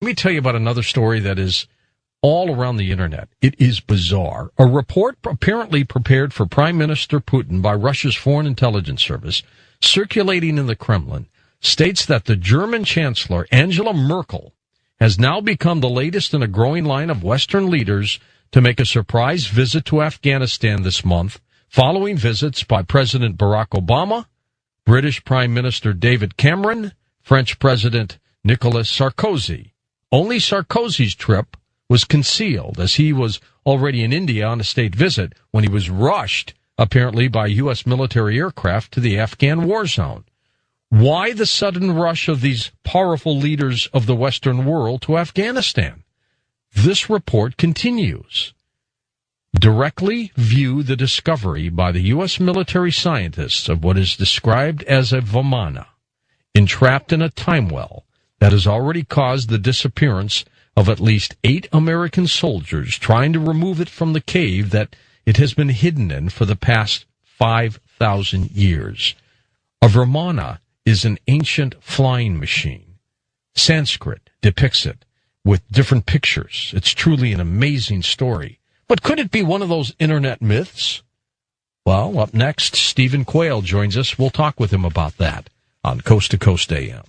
Let me tell you about another story that is all around the internet. It is bizarre. A report apparently prepared for Prime Minister Putin by Russia's Foreign Intelligence Service, circulating in the Kremlin, states that the German Chancellor, Angela Merkel, has now become the latest in a growing line of Western leaders to make a surprise visit to Afghanistan this month, following visits by President Barack Obama, British Prime Minister David Cameron, French President Nicolas Sarkozy. Only Sarkozy's trip was concealed, as he was already in India on a state visit when he was rushed, apparently by U.S. military aircraft, to the Afghan war zone. Why the sudden rush of these powerful leaders of the Western world to Afghanistan? This report continues. Directly view the discovery by the U.S. military scientists of what is described as a Vimana, entrapped in a time well that has already caused the disappearance of at least 8 American soldiers trying to remove it from the cave that it has been hidden in for the past 5,000 years. A Vimana is an ancient flying machine. Sanskrit depicts it with different pictures. It's truly an amazing story. But could it be one of those internet myths? Well, up next, Stephen Quayle joins us. We'll talk with him about that on Coast to Coast AM.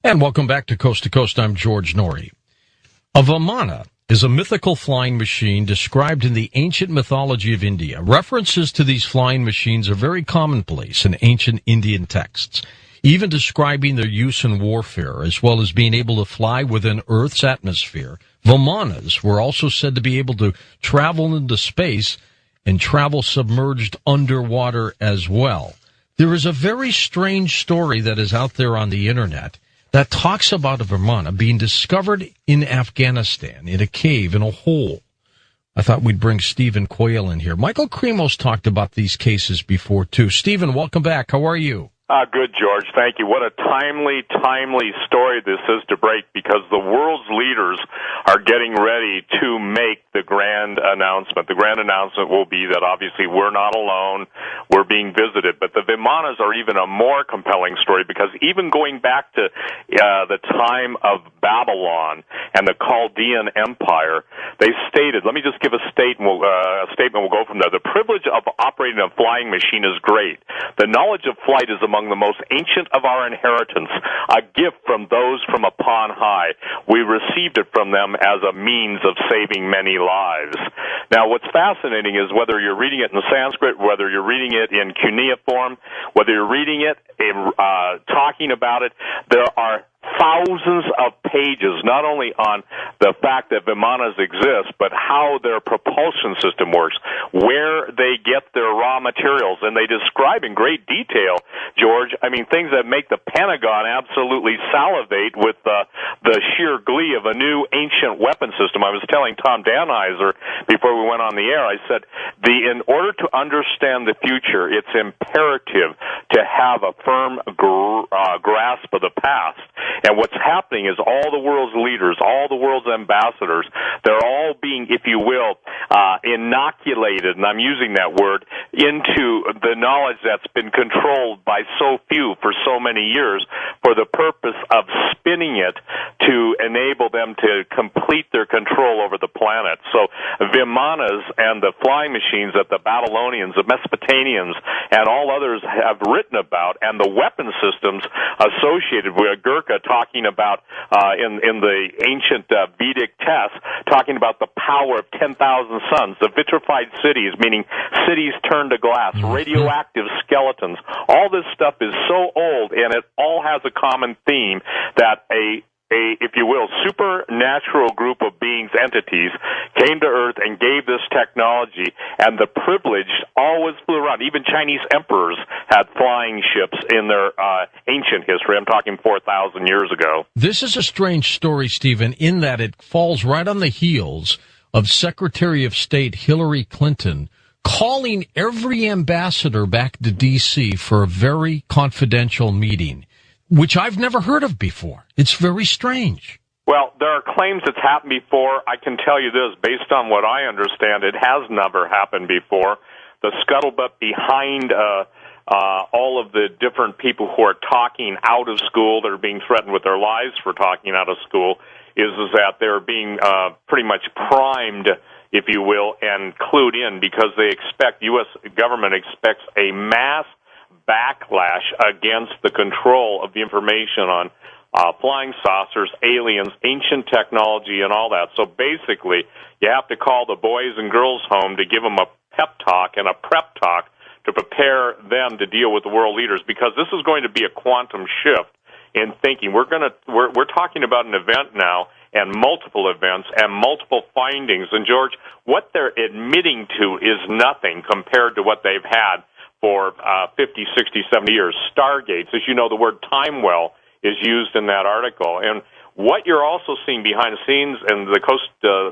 And welcome back to Coast. I'm George Norrie. A Vimana is a mythical flying machine described in the ancient mythology of India. References to these flying machines are very commonplace in ancient Indian texts, even describing their use in warfare, as well as being able to fly within Earth's atmosphere. Vimanas were also said to be able to travel into space and travel submerged underwater as well. There is a very strange story that is out there on the internet that talks about a Vimana being discovered in Afghanistan, in a cave, in a hole. I thought we'd bring Stephen Quayle in here. Michael Kremos talked about these cases before, too. Stephen, welcome back. How are you? Good, George. Thank you. What a timely story this is to break, because the world's leaders are getting ready to make the grand announcement. The grand announcement will be that obviously we're not alone, we're being visited. But the Vimanas are even a more compelling story, because even going back to the time of Babylon and the Chaldean Empire, they stated, let me just give a statement, we'll go from there. The privilege of operating a flying machine is great. The knowledge of flight is among the most ancient of our inheritance, a gift from those from upon high. We received it from them as a means of saving many lives. Now, what's fascinating is whether you're reading it in Sanskrit, whether you're reading it in cuneiform, whether you're reading it in, talking about it, there are thousands of pages, not only on the fact that Vimanas exist, but how their propulsion system works, where they get their raw materials, and they describe in great detail, George, things that make the Pentagon absolutely salivate with the sheer glee of a new ancient weapon system. I was telling Tom Danheiser before we went on the air, I said, in order to understand the future, it's imperative to have a firm grasp of the past. And what's happening is all the world's leaders, all the world's ambassadors, they're all being, if you will, inoculated, and I'm using that word, into the knowledge that's been controlled by so few for so many years for the purpose of spinning it to enable them to complete their control over the planet. So Vimanas and the flying machines that the Babylonians, the Mesopotamians, and all others have written about, and the weapon systems associated with Gurkha talking about in the ancient Vedic texts, talking about the power of 10,000 suns, the vitrified cities, meaning cities turned to glass, radioactive skeletons. All this stuff is so old, and it all has a common theme that a if you will, supernatural group of beings, entities, came to Earth and gave this technology, and the privileged always flew around. Even Chinese emperors had flying ships in their ancient history. I'm talking 4,000 years ago. This is a strange story, Stephen, in that it falls right on the heels of Secretary of State Hillary Clinton calling every ambassador back to D.C. for a very confidential meeting, which I've never heard of before. It's very strange. Well, there are claims it's happened before. I can tell you this, based on what I understand, it has never happened before. The scuttlebutt behind all of the different people who are talking out of school, that are being threatened with their lives for talking out of school, is that they're being pretty much primed, if you will, and clued in, because they expect, U.S. government expects a mass backlash against the control of the information on flying saucers, aliens, ancient technology, and all that. So basically, you have to call the boys and girls home to give them a pep talk and a prep talk to prepare them to deal with the world leaders, because this is going to be a quantum shift in thinking. We're talking about an event now, and multiple events and multiple findings. And George, what they're admitting to is nothing compared to what they've had for 50, 60, 70 years. Stargates, as you know, the word time well is used in that article. And what you're also seeing behind the scenes, and the Coast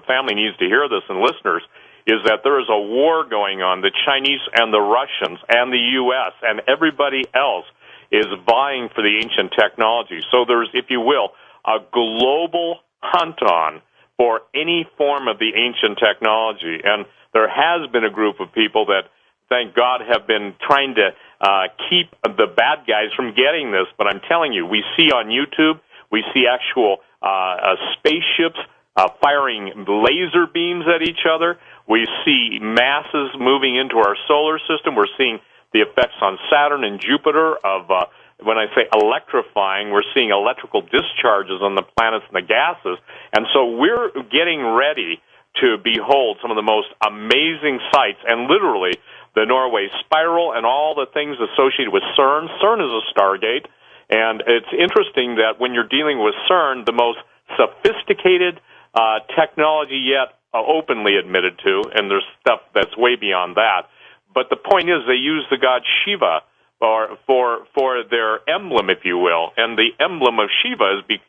family needs to hear this, and listeners, is that there is a war going on. The Chinese and the Russians and the U.S. and everybody else is vying for the ancient technology. So there's, if you will, a global hunt on for any form of the ancient technology. And there has been a group of people that, thank God, have been trying to keep the bad guys from getting this. But I'm telling you, we see on YouTube, we see actual spaceships firing laser beams at each other. We see masses moving into our solar system. We're seeing the effects on Saturn and Jupiter of, when I say electrifying, we're seeing electrical discharges on the planets and the gases. And so we're getting ready to behold some of the most amazing sights, and literally the Norway Spiral and all the things associated with CERN. CERN is a Stargate, and it's interesting that when you're dealing with CERN, the most sophisticated technology yet openly admitted to, and there's stuff that's way beyond that. But the point is, they use the god Shiva for their emblem, if you will. And the emblem of Shiva is,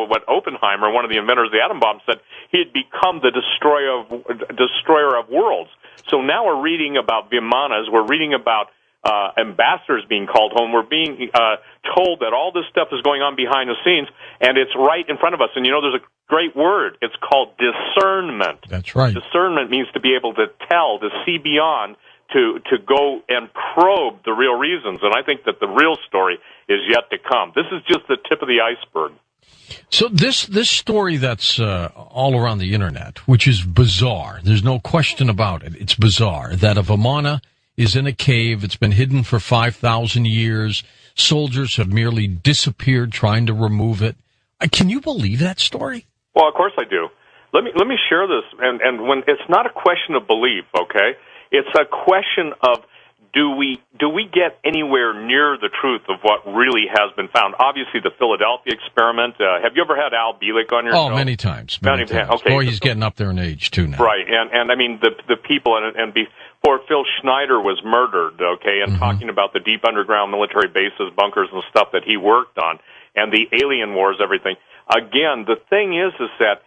what Oppenheimer, one of the inventors of the atom bomb, said he had become the destroyer of worlds. So now we're reading about Vimanas, we're reading about ambassadors being called home, we're being told that all this stuff is going on behind the scenes, and it's right in front of us. And there's a great word. It's called discernment. That's right. Discernment means to be able to tell, to see beyond, to go and probe the real reasons. And I think that the real story is yet to come. This is just the tip of the iceberg. So this story that's all around the internet, which is bizarre, there's no question about it, it's bizarre, that a Vimana is in a cave, it's been hidden for 5,000 years, soldiers have merely disappeared trying to remove it. Can you believe that story? Well, of course I do. Let me share this, and when it's not a question of belief, okay? It's a question of do we get anywhere near the truth of what really has been found? Obviously, the Philadelphia experiment. Have you ever had Al Bielek on your show? Oh, many times. Many times. Okay. Boy, he's getting up there in age, too, now. Right, and I mean, the people, and before Phil Schneider was murdered, okay, and talking about the deep underground military bases, bunkers, and stuff that he worked on, and the alien wars, everything. Again, the thing is that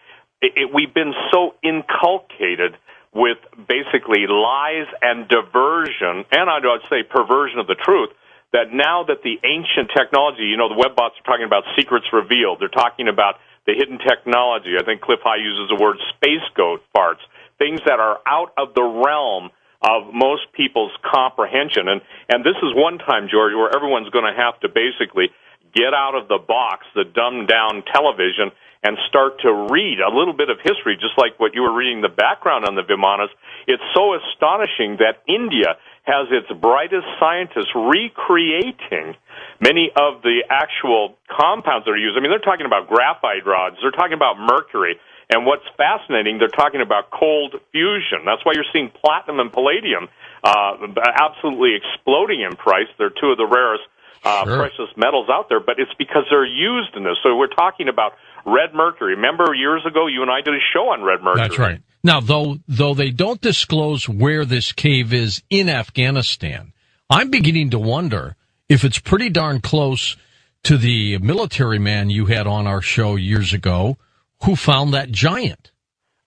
we've been so inculcated with basically lies and diversion, and I'd say perversion of the truth, that now that the ancient technology, the web bots are talking about secrets revealed, they're talking about the hidden technology. I think Cliff High uses the word space goat farts, things that are out of the realm of most people's comprehension. And this is one time, George, where everyone's going to have to basically get out of the box, the dumbed-down television, and start to read a little bit of history, just like what you were reading the background on the Vimanas. It's so astonishing that India has its brightest scientists recreating many of the actual compounds that are used. I mean, they're talking about graphite rods. They're talking about mercury. And what's fascinating, they're talking about cold fusion. That's why you're seeing platinum and palladium absolutely exploding in price. They're two of the rarest precious metals out there, but it's because they're used in this. So we're talking about red mercury. Remember years ago, you and I did a show on red mercury. That's right. Now, though they don't disclose where this cave is in Afghanistan, I'm beginning to wonder if it's pretty darn close to the military man you had on our show years ago who found that giant.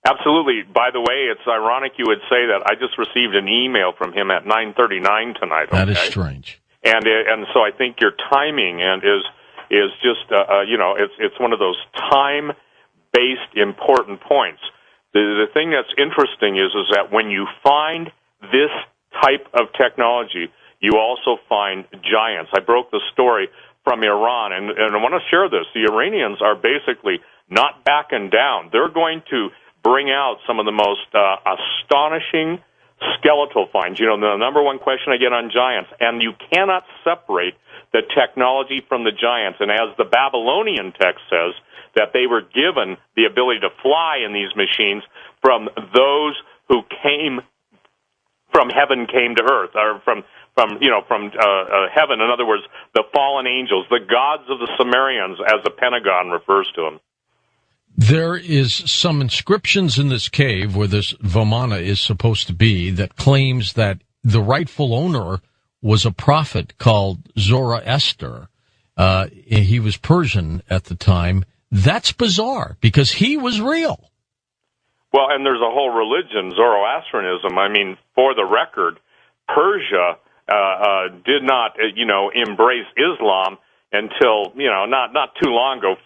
Absolutely. By the way, it's ironic you would say that. I just received an email from him at 9:39 tonight. That is strange. And so I think your timing is just it's one of those time-based important points. The thing that's interesting is that when you find this type of technology, you also find giants. I broke the story from Iran, and I want to share this. The Iranians are basically not backing down. They're going to bring out some of the most astonishing skeletal finds. You know, the number one question I get on giants, and you cannot separate the technology from the giants. And as the Babylonian text says, that they were given the ability to fly in these machines from those who came from heaven, came to earth, or from heaven. In other words, the fallen angels, the gods of the Sumerians, as the Pentagon refers to them. There is some inscriptions in this cave where this Vamana is supposed to be that claims that the rightful owner was a prophet called Zoroaster. He was Persian at the time. That's bizarre because he was real. Well, and there's a whole religion, Zoroastrianism. I mean, for the record, Persia did not, embrace Islam until, not too long ago,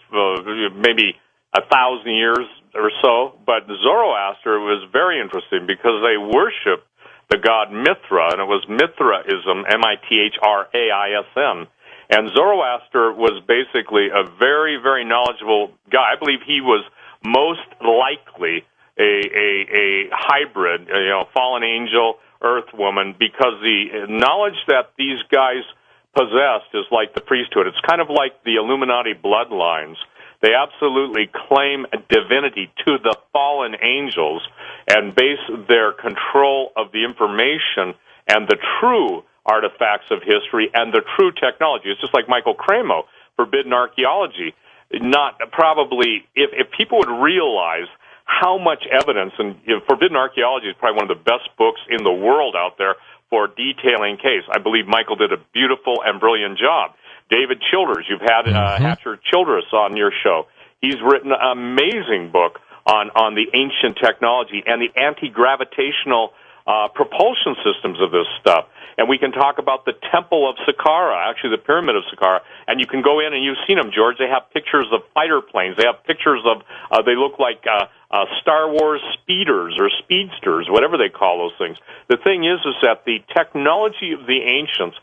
maybe 1,000 years or so. But Zoroaster was very interesting because they worship the god Mithra, and it was Mithraism, Mithraism. And Zoroaster was basically a very, very knowledgeable guy. I believe he was most likely a hybrid, fallen angel, earth woman, because the knowledge that these guys possessed is like the priesthood. It's kind of like the Illuminati bloodlines. They absolutely claim divinity to the fallen angels and base their control of the information and the true artifacts of history and the true technology. It's just like Michael Cremo, Forbidden Archaeology. Not probably, if people would realize how much evidence, and Forbidden Archaeology is probably one of the best books in the world out there for detailing case. I believe Michael did a beautiful and brilliant job. David Childers, you've had Hatcher Childress on your show. He's written an amazing book on the ancient technology and the anti-gravitational propulsion systems of this stuff. And we can talk about the Temple of Saqqara, actually the Pyramid of Saqqara. And you can go in, and you've seen them, George. They have pictures of fighter planes. They have pictures of, they look like Star Wars speeders or speedsters, whatever they call those things. The thing is that the technology of the ancients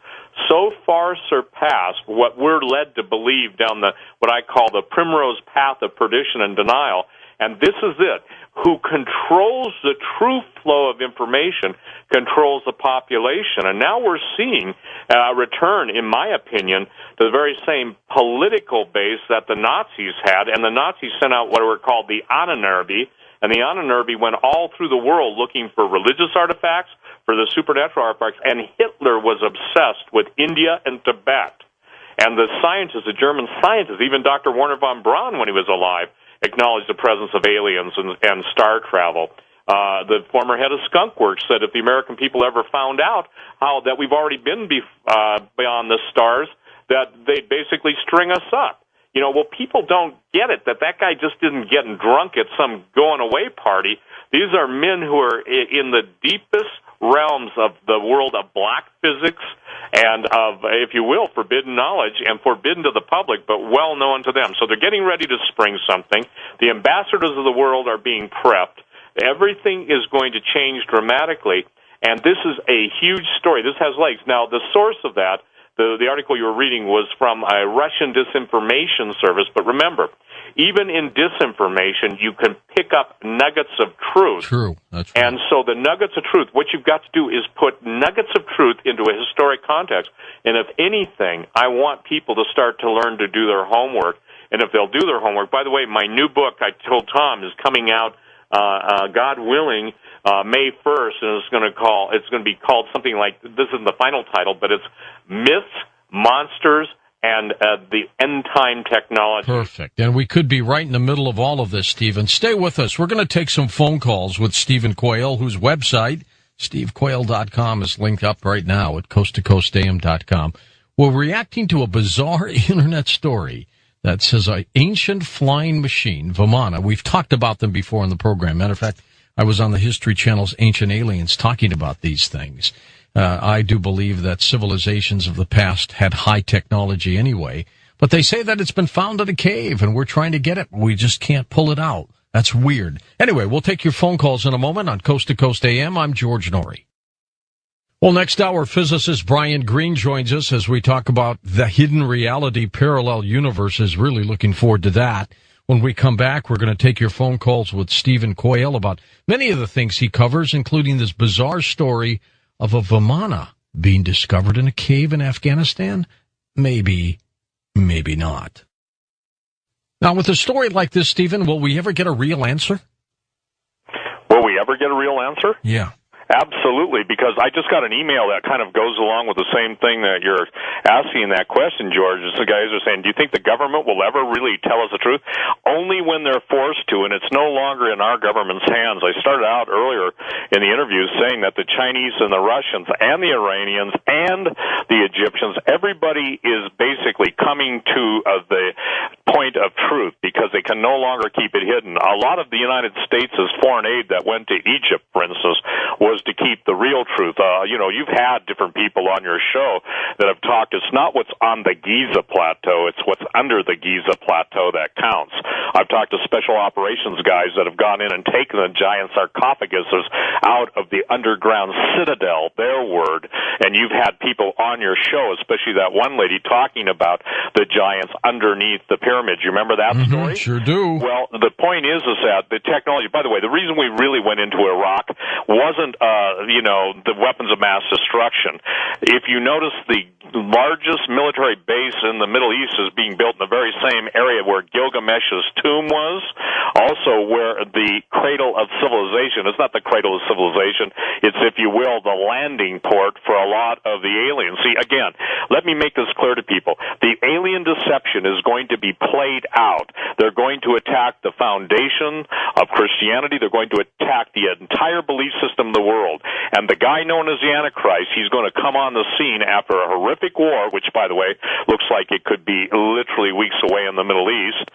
so far surpassed what we're led to believe down what I call the primrose path of perdition and denial. And this is it. Who controls the true flow of information controls the population. And now we're seeing a return, in my opinion, to the very same political base that the Nazis had. And the Nazis sent out what were called the Ahnenerbe. And the Ahnenerbe went all through the world looking for religious artifacts, for the supernatural artifacts. And Hitler was obsessed with India and Tibet. And the scientists, the German scientists, even Dr. Werner von Braun, when he was alive, acknowledged the presence of aliens and star travel. The former head of Skunk Works said if the American people ever found out how that we've already been beyond the stars, that they'd basically string us up. Well, people don't get it, that guy just didn't get drunk at some going-away party. These are men who are in the deepest realms of the world of black physics and of, if you will, forbidden knowledge, and forbidden to the public, but well known to them. So they're getting ready to spring something. The ambassadors of the world are being prepped. Everything is going to change dramatically, and this is a huge story. This has legs. Now, the source of that, the article you were reading, was from a Russian disinformation service, but remember, even in disinformation, you can pick up nuggets of truth. True. That's right. And so the nuggets of truth, what you've got to do is put nuggets of truth into a historic context. And if anything, I want people to start to learn to do their homework. And if they'll do their homework, by the way, my new book, I told Tom, is coming out, God willing, May 1st, and it's going to be called something like, this isn't the final title, but it's Myths, Monsters, and the end-time technology. Perfect. And we could be right in the middle of all of this, Stephen. Stay with us. We're going to take some phone calls with Stephen Quayle, whose website, stevequayle.com, is linked up right now at coasttocoastam.com. We're reacting to a bizarre internet story that says an ancient flying machine, Vamana. We've talked about them before in the program. Matter of fact, I was on the History Channel's Ancient Aliens talking about these things. I do believe that civilizations of the past had high technology anyway, but they say that it's been found in a cave, and we're trying to get it. We just can't pull it out. That's weird. Anyway, we'll take your phone calls in a moment on Coast to Coast AM. I'm George Norrie. Well, next hour, physicist Brian Greene joins us as we talk about the hidden reality parallel universes. Really looking forward to that. When we come back, we're going to take your phone calls with Stephen Quayle about many of the things he covers, including this bizarre story of a Vimana being discovered in a cave in Afghanistan. Maybe, maybe not. Now, with a story like this, Stephen, will we ever get a real answer? Will we ever get a real answer? Yeah. Absolutely, because I just got an email that kind of goes along with the same thing that you're asking that question, George. The guys are saying, do you think the government will ever really tell us the truth? Only when they're forced to, and it's no longer in our government's hands. I started out earlier in the interview saying that the Chinese and the Russians and the Iranians and the Egyptians, everybody is basically coming to the point of truth because they can no longer keep it hidden. A lot of the United States' foreign aid that went to Egypt, for instance, was to keep the real truth. You've had different people on your show that have talked. It's not what's on the Giza Plateau, it's what's under the Giza Plateau that counts. I've talked to special operations guys that have gone in and taken the giant sarcophaguses out of the underground citadel, their word, and you've had people on your show, especially that one lady talking about the giants underneath the pyramids. You remember that story? Sure do. Well, the point is that the technology, by the way, the reason we really went into Iraq wasn't the weapons of mass destruction. If you notice, the largest military base in the Middle East is being built in the very same area where Gilgamesh's tomb was, also where the cradle of civilization. It's not the cradle of civilization, it's, if you will, the landing port for a lot of the aliens. See, again, let me make this clear to people. The alien deception is going to be played out. They're going to attack the foundation of Christianity. They're going to attack the entire belief system of the world. And the guy known as the Antichrist, he's going to come on the scene after a horrific war, which, by the way, looks like it could be literally weeks away in the Middle East.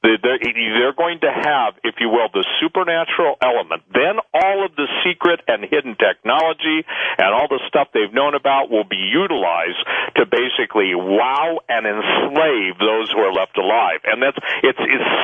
They're going to have, if you will, the supernatural element. Then all of the secret and hidden technology and all the stuff they've known about will be utilized to basically wow and enslave those who are left alive. And it's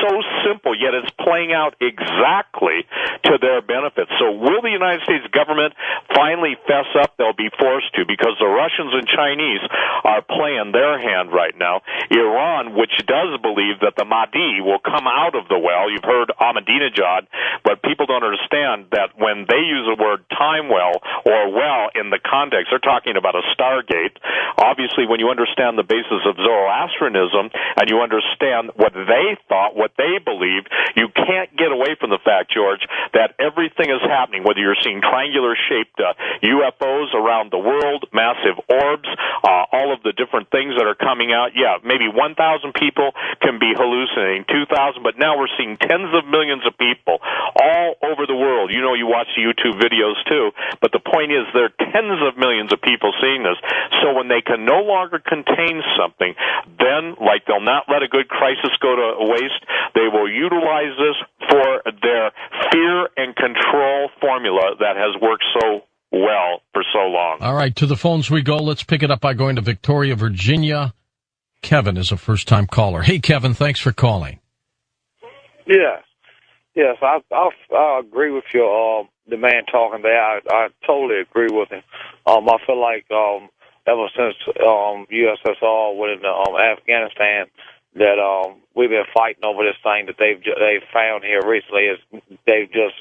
so simple, yet it's playing out exactly to their benefit. So will the United States government finally fess up? They'll be forced to, because the Russians and Chinese are playing their hand right now. Iran, which does believe that the Mahdi will come out of the well, you've heard Ahmadinejad, but people don't understand that when they use the word time well or well in the context, they're talking about a stargate. Obviously, when you understand the basis of Zoroastrianism and you understand what they thought, what they believed, you can't get away from the fact, George, that everything is happening, whether you're seeing triangular-shaped UFOs around the world, massive orbs, all of the different things that are coming out. Yeah, maybe 1,000 people can be hallucinating, 2,000, but now we're seeing tens of millions of people all over the world. You know, you watch the YouTube videos too, but the point is there are tens of millions of people seeing this. So when they can no longer contain something, then, like, they'll not let a good crisis go to waste, they will utilize this for their fear and control formula that has worked so well for so long. All right, to the phones we go. Let's pick it up by going to Victoria, Virginia. Kevin is a first-time caller. Hey, Kevin, thanks for calling. Yes, I agree with you, the man talking there. I totally agree with him. I feel like ever since USSR went into Afghanistan, that we've been fighting over this thing that they've found here recently. They've just,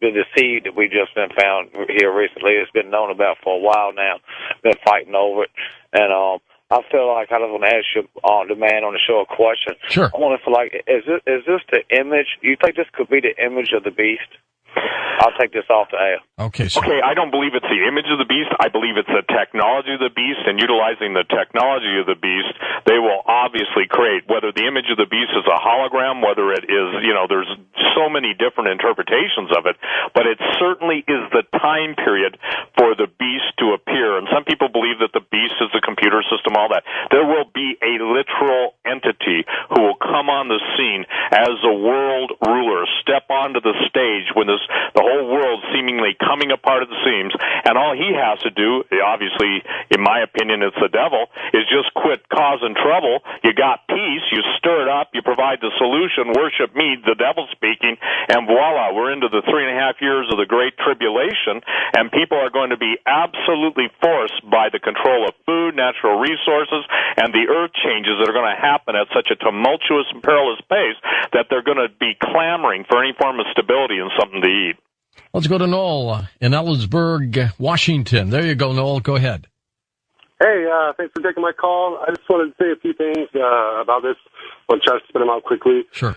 the seed that we just been found here recently. It's been known about for a while now. Been fighting over it, and I feel like I just want to ask you, the man on the show, a question. Sure. I want to feel like, is this the image? Do you think this could be the image of the beast? I'll take this off the air. Okay. Okay, I don't believe it's the image of the beast. I believe it's the technology of the beast, and utilizing the technology of the beast, they will obviously create, whether the image of the beast is a hologram, whether it is, there's so many different interpretations of it, but it certainly is the time period for the beast to appear. And some people believe that the beast is the computer system, all that. There will be a literal entity who will come on the scene as a world ruler, step onto the stage when the whole world seemingly coming apart at the seams, and all he has to do, obviously, in my opinion, it's the devil, is just quit causing trouble. You got peace, you stir it up, you provide the solution, worship me, the devil speaking, and voila, we're into the 3.5 years of the Great Tribulation, and people are going to be absolutely forced by the control of food, natural resources, and the earth changes that are going to happen at such a tumultuous and perilous pace that they're going to be clamoring for any form of stability and something to eat. Let's go to Noel in Ellisburg, Washington. There you go, Noel. Go ahead. Hey, thanks for taking my call. I just wanted to say a few things about this. I'll try to spit them out quickly. Sure.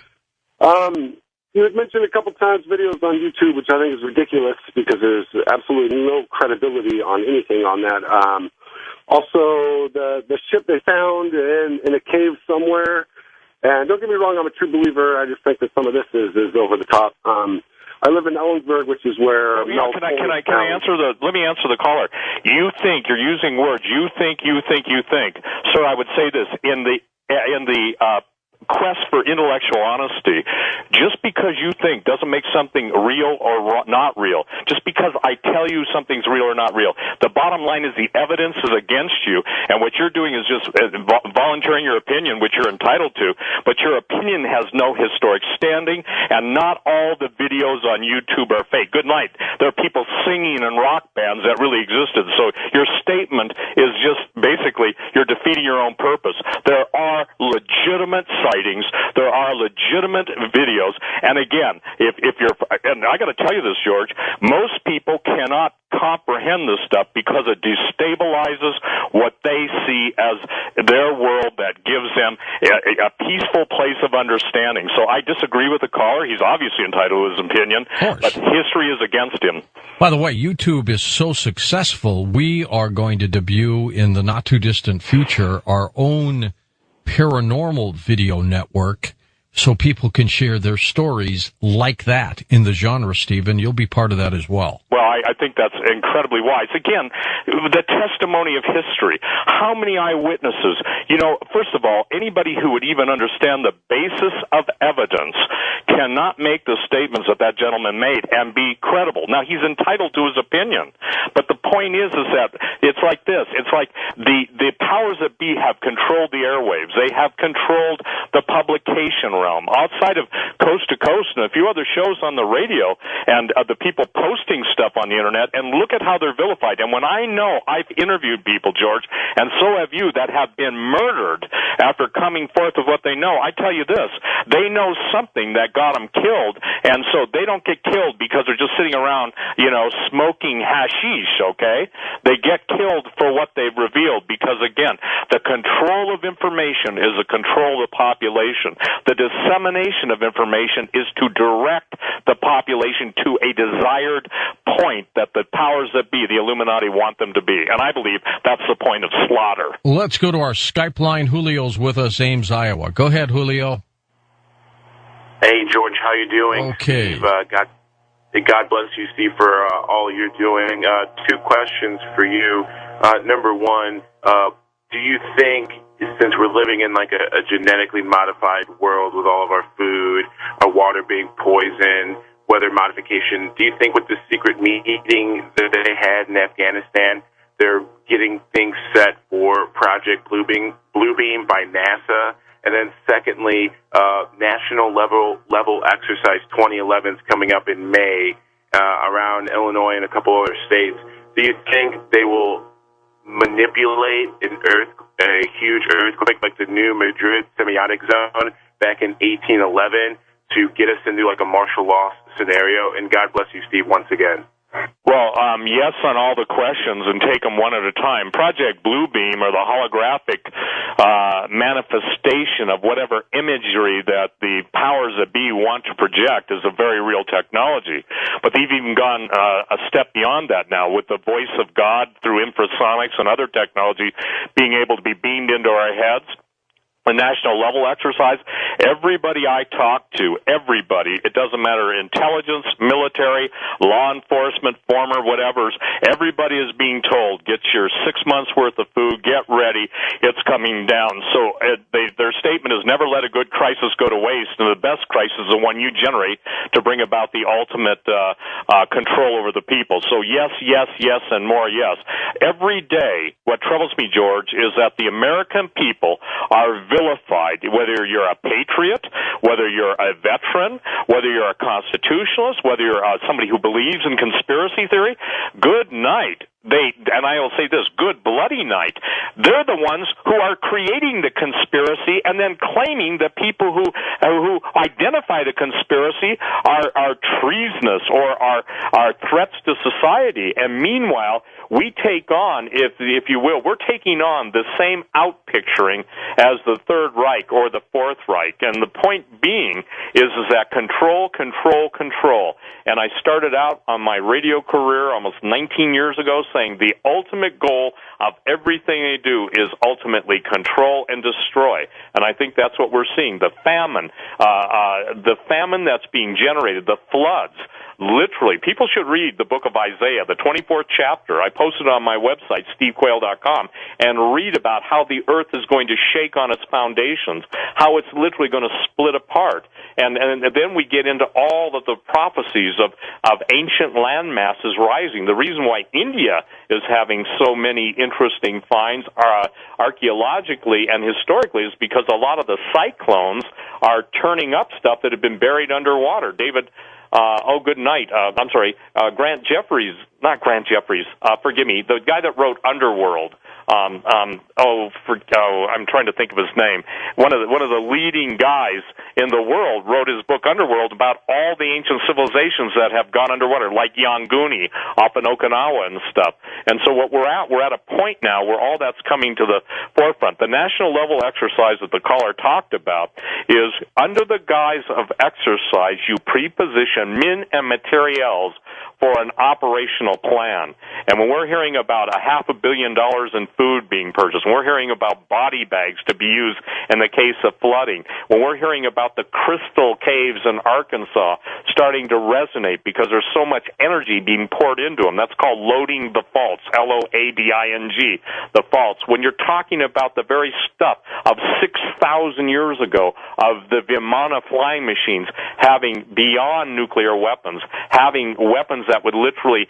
You had mentioned a couple times videos on YouTube, which I think is ridiculous because there's absolutely no credibility on anything on that. Also, the ship they found in a cave somewhere. And don't get me wrong, I'm a true believer. I just think that some of this is over the top. I live in Ellensburg, which is where. Can I answer let me answer the caller. You think you're using words. You think. Sir, I would say this in the quest for intellectual honesty. Just because you think doesn't make something real or not real. Just because I tell you something's real or not real. The bottom line is the evidence is against you, and what you're doing is just volunteering your opinion, which you're entitled to, but your opinion has no historic standing, and not all the videos on YouTube are fake. Good night. There are people singing in rock bands that really existed, so your statement is just basically you're defeating your own purpose. There are legitimate sightings. There are legitimate videos. And again, if you're, and I got to tell you this, George, most people cannot comprehend this stuff because it destabilizes what they see as their world that gives them a peaceful place of understanding. So I disagree with the caller. He's obviously entitled to his opinion, but history is against him. By the way, YouTube is so successful, we are going to debut in the not-too-distant future our own paranormal video network so people can share their stories like that in the genre, Stephen. You'll be part of that as well. Well, I think that's incredibly wise. Again, the testimony of history. How many eyewitnesses? You know, first of all, anybody who would even understand the basis of evidence cannot make the statements that gentleman made and be credible. Now, he's entitled to his opinion, but the point is that it's like this. It's like the powers that be have controlled the airwaves. They have controlled the publication realm. Outside of Coast to Coast and a few other shows on the radio and the people posting stuff on the internet, and look at how they're vilified. And when I know I've interviewed people, George, and so have you, that have been murdered after coming forth with what they know, I tell you this, they know something that got them killed, and so they don't get killed because they're just sitting around, smoking hashish, okay? They get killed for what they've revealed because, again, the control of information is the control of the population. The dissemination of information is to direct the population to a desired point that the powers that be, the Illuminati, want them to be. And I believe that's the point of slaughter. Let's go to our Skype line. Julio's with us, Ames, Iowa. Go ahead, Julio. Hey, George, how you doing? Okay. God bless you, Steve, for all you're doing. Two questions for you. Number one, do you think, since we're living in like a genetically modified world with all of our food, our water being poisoned, weather modification, do you think with the secret meeting that they had in Afghanistan, they're getting things set for Project Bluebeam by NASA? And then secondly, national level exercise 2011 is coming up in May around Illinois and a couple other states. Do you think they will manipulate a huge earthquake like the new Madrid semiotic zone back in 1811 to get us into like a martial law scenario? And God bless you, Steve, once again. Well, yes on all the questions, and take them one at a time. Project Bluebeam, or the holographic manifestation of whatever imagery that the powers that be want to project, is a very real technology. But they've even gone a step beyond that now with the voice of God through infrasonics and other technology being able to be beamed into our heads. A national level exercise. Everybody I talk to, everybody, it doesn't matter, intelligence, military, law enforcement, former whatevers, everybody is being told, get your 6 months worth of food, get ready, it's coming down. So they're their statement is never let a good crisis go to waste, and the best crisis is the one you generate to bring about the ultimate control over the people. So yes, yes, yes, and more yes. Every day, what troubles me, George, is that the American people are vilified, whether you're a patriot, whether you're a veteran, whether you're a constitutionalist, whether you're somebody who believes in conspiracy theory. Good night. And I will say this, good bloody night. They're the ones who are creating the conspiracy and then claiming that people who identify the conspiracy are treasonous or are threats to society. And meanwhile, we take on, if you will, we're taking on the same outpicturing as the Third Reich or the Fourth Reich. And the point being is that control, control, control. And I started out on my radio career almost 19 years ago saying the ultimate goal of everything they do is ultimately control and destroy. And I think that's what we're seeing. The famine that's being generated, the floods. Literally, people should read the book of Isaiah, the 24th chapter. I posted it on my website, stevequayle.com, and read about how the earth is going to shake on its foundations, how it's literally going to split apart. And then we get into all of the prophecies of ancient land masses rising. The reason why India is having so many interesting finds archaeologically and historically is because a lot of the cyclones are turning up stuff that had been buried underwater. Good night. Grant Jeffries, not Grant Jeffries, forgive me, the guy that wrote Underworld. I'm trying to think of his name. One of the leading guys in the world wrote his book Underworld about all the ancient civilizations that have gone underwater, like Yanguni off in Okinawa and stuff. And so what we're at a point now where all that's coming to the forefront. The national level exercise that the caller talked about is under the guise of exercise, you preposition men and materials for an operational plan. And when we're hearing about $500 million in food being purchased, when we're hearing about body bags to be used in the case of flooding, when we're hearing about the crystal caves in Arkansas starting to resonate because there's so much energy being poured into them, that's called loading the faults, L-O-A-D-I-N-G, the faults. When you're talking about the very stuff of 6,000 years ago of the Vimana flying machines having beyond nuclear weapons, having weapons that would literally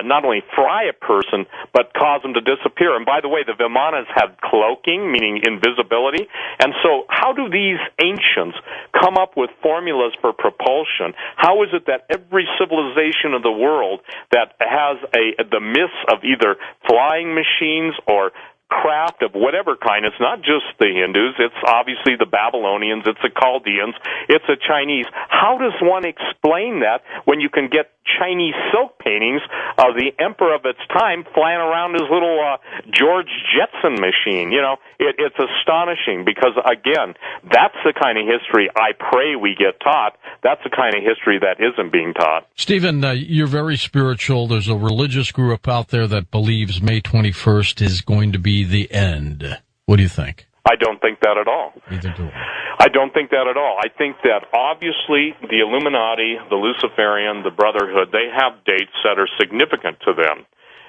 not only fry a person, but cause them to disappear. And by the way, the Vimanas had cloaking, meaning invisibility. And so how do these ancients come up with formulas for propulsion? How is it that every civilization of the world that has the myths of either flying machines or craft of whatever kind, it's not just the Hindus, it's obviously the Babylonians, it's the Chaldeans, it's the Chinese. How does one explain that when you can get Chinese silk paintings of the emperor of its time flying around his little George Jetson machine? You know, it's astonishing because, again, that's the kind of history I pray we get taught. That's the kind of history that isn't being taught. Stephen, you're very spiritual. There's a religious group out there that believes May 21st is going to be the end. What do you think? I don't think that at all. Neither do I. I don't think that at all. I think that obviously the Illuminati, the Luciferian, the Brotherhood, they have dates that are significant to them.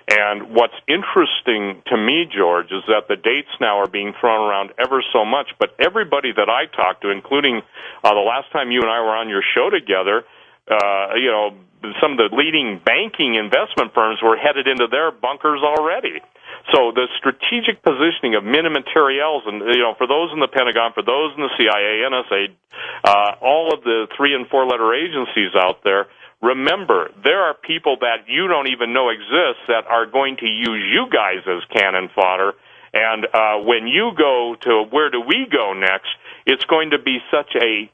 And what's interesting to me, George, is that the dates now are being thrown around ever so much, but everybody that I talked to, including the last time you and I were on your show together, some of the leading banking investment firms were headed into their bunkers already. So the strategic positioning of men and materials, and for those in the Pentagon, for those in the CIA, NSA, all of the 3- and 4-letter agencies out there, remember, there are people that you don't even know exist that are going to use you guys as cannon fodder. And when you go to where do we go next, it's going to be such a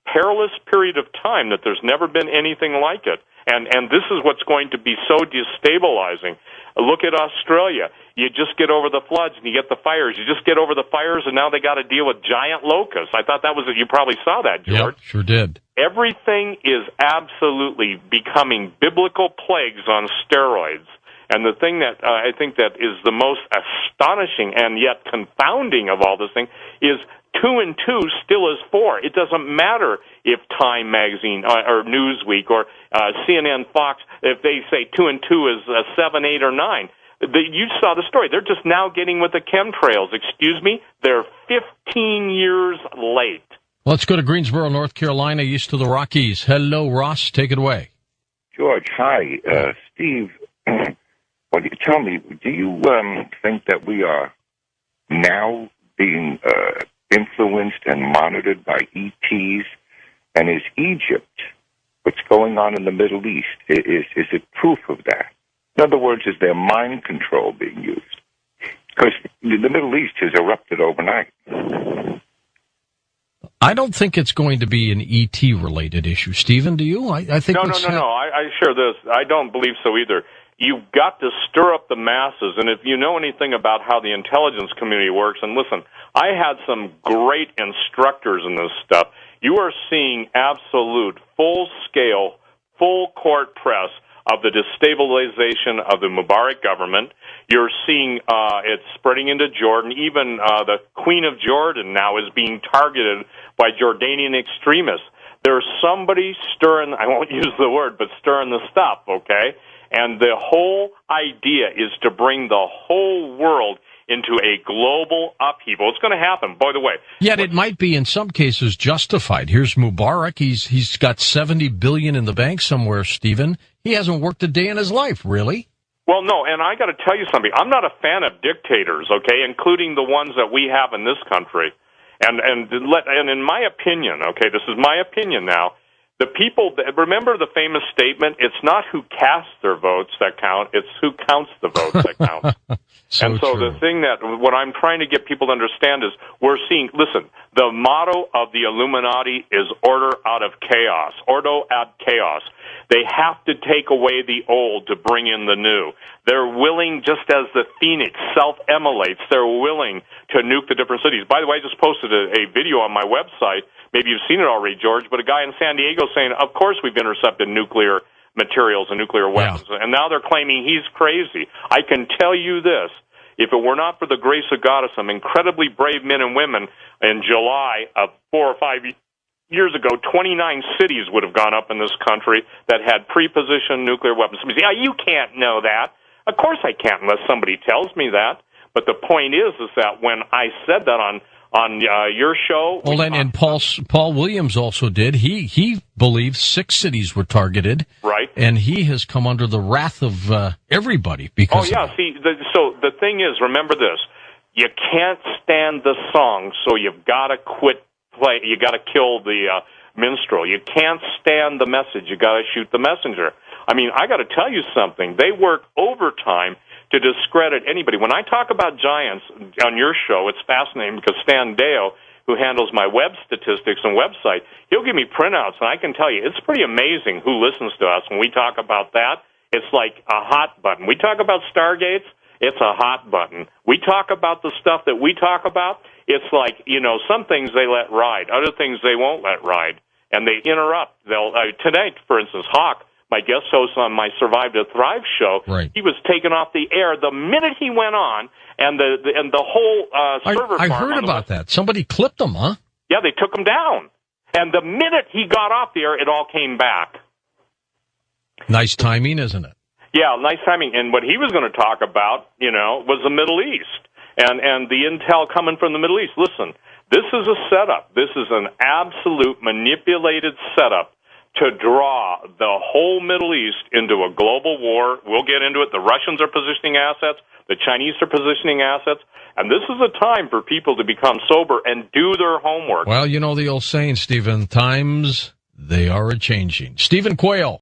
perilous period of time that there's never been anything like it. And this is what's going to be so destabilizing. Look at Australia. You just get over the floods and you get the fires. You just get over the fires and now they got to deal with giant locusts. I thought that was, you probably saw that, George. Yep, sure did. Everything is absolutely becoming biblical plagues on steroids. And the thing that I think that is the most astonishing and yet confounding of all this thing is 2 and 2 still is 4. It doesn't matter if Time Magazine or Newsweek or CNN, Fox, if they say 2 and 2 is 7, 8, or 9. You saw the story. They're just now getting with the chemtrails. Excuse me? They're 15 years late. Let's go to Greensboro, North Carolina, east of the Rockies. Hello, Ross. Take it away. George, hi. Steve, tell me, do you think that we are now being influenced and monitored by ETs? And is Egypt, what's going on in the Middle East, is it proof of that? In other words, is there mind control being used? Because the Middle East has erupted overnight. I don't think it's going to be an ET-related issue. Stephen, do you? I think No. I share this. I don't believe so either. You've got to stir up the masses, and if you know anything about how the intelligence community works, and listen, I had some great instructors in this stuff. You are seeing absolute, full-scale, full-court press of the destabilization of the Mubarak government. You're seeing it spreading into Jordan. Even the Queen of Jordan now is being targeted by Jordanian extremists. There's somebody stirring, I won't use the word, but stirring the stuff, okay? And the whole idea is to bring the whole world into a global upheaval. It's going to happen, by the way. Yet it might be in some cases justified. Here's Mubarak. He's got $70 billion in the bank somewhere, Stephen. He hasn't worked a day in his life, really. Well, no, and I got to tell you something. I'm not a fan of dictators, okay, including the ones that we have in this country. And in my opinion, okay, this is my opinion now, the people, remember the famous statement, it's not who casts their votes that count, it's who counts the votes that count. So true. The thing that, what I'm trying to get people to understand is, we're seeing, listen, the motto of the Illuminati is order out of chaos, ordo ad chaos. They have to take away the old to bring in the new. They're willing, just as the phoenix self-immolates, they're willing to nuke the different cities. By the way, I just posted a video on my website. Maybe you've seen it already, George, but a guy in San Diego saying, of course we've intercepted nuclear materials and nuclear weapons. Yeah. And now they're claiming he's crazy. I can tell you this. If it were not for the grace of God of some incredibly brave men and women in July of 4 or 5 years ago, 29 cities would have gone up in this country that had pre-positioned nuclear weapons. Somebody say, you can't know that. Of course I can't unless somebody tells me that. But the point is that when I said that on your show... Well, and Paul Williams also did. He believes 6 cities were targeted. Right. And he has come under the wrath of everybody because... Oh, yeah. See, so the thing is, remember this. You can't stand the song, so you've got to quit play. You got to kill the minstrel. You can't stand the message. You got to shoot the messenger. I mean, I got to tell you something. They work overtime to discredit anybody. When I talk about giants on your show, it's fascinating because Stan Deo, who handles my web statistics and website, he'll give me printouts, and I can tell you, it's pretty amazing who listens to us. When we talk about that, it's like a hot button. We talk about Stargates, it's a hot button. We talk about the stuff that we talk about, it's like, some things they let ride, other things they won't let ride, and they interrupt. Tonight, for instance, Hawk, my guest host on my Survive to Thrive show, right. He was taken off the air the minute he went on, and the whole server I farm... heard about that. Somebody clipped him, huh? Yeah, they took him down. And the minute he got off the air, it all came back. Nice timing, isn't it? Yeah, nice timing. And what he was going to talk about, was the Middle East and the intel coming from the Middle East. Listen, this is a setup. This is an absolute manipulated setup to draw the whole Middle East into a global war. We'll get into it. The Russians are positioning assets. The Chinese are positioning assets. And this is a time for people to become sober and do their homework. Well, you know the old saying, Stephen, times they are a-changing. Stephen Quayle.